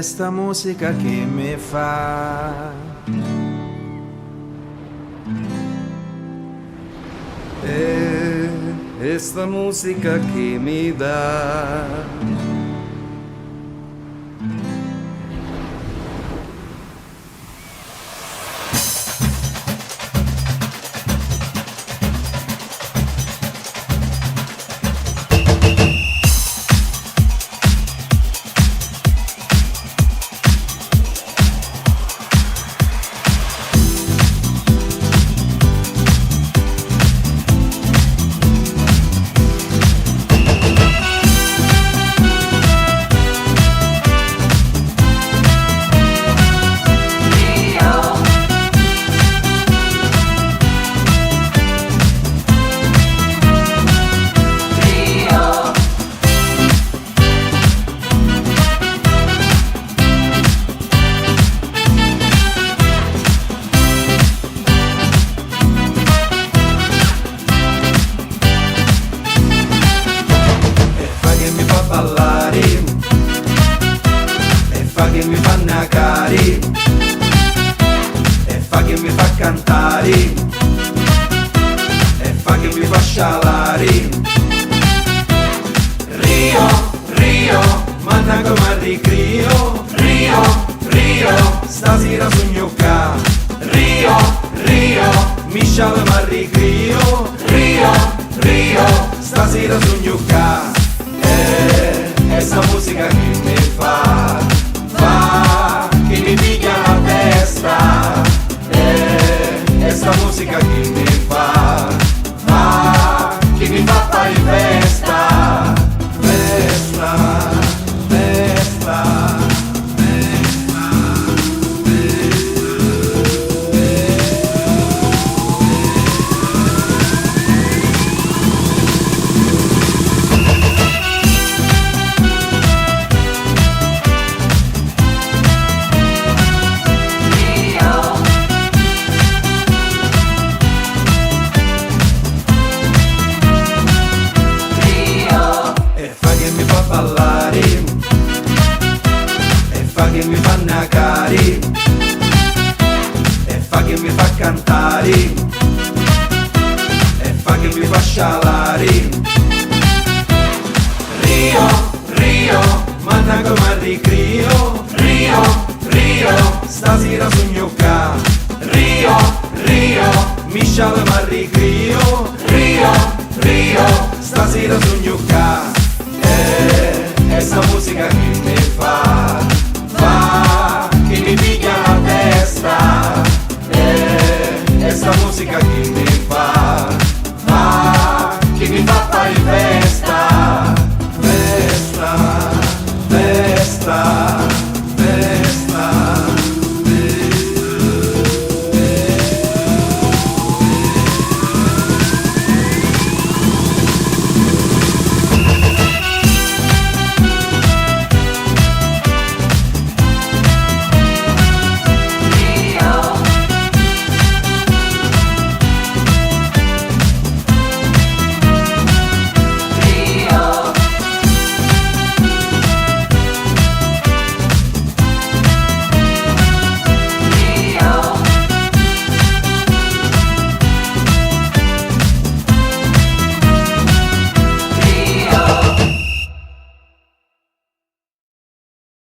è sta musica che mi fa. È sta musica che mi dà. Che mi fa nacari e fa che mi fa cantare e fa che mi fa scialari. Rio, Rio, manna come a ricrio. Rio, Rio, stasera sogno ca. Rio, Rio, mi sciala ma ricrio. Rio, Rio, stasera sogno ca. È sta musica che mi fa che mi piglia la testa, è sta musica che mi fa che mi fa fare festa, festa, festa. Che mi fa nacari e fa che mi fa cantare e fa che mi fa scialari. Rio, Rio, manna come a ricrio. Rio, Rio, stasera sogno ca. Rio, Rio, mi sciala ma ricrio. Rio,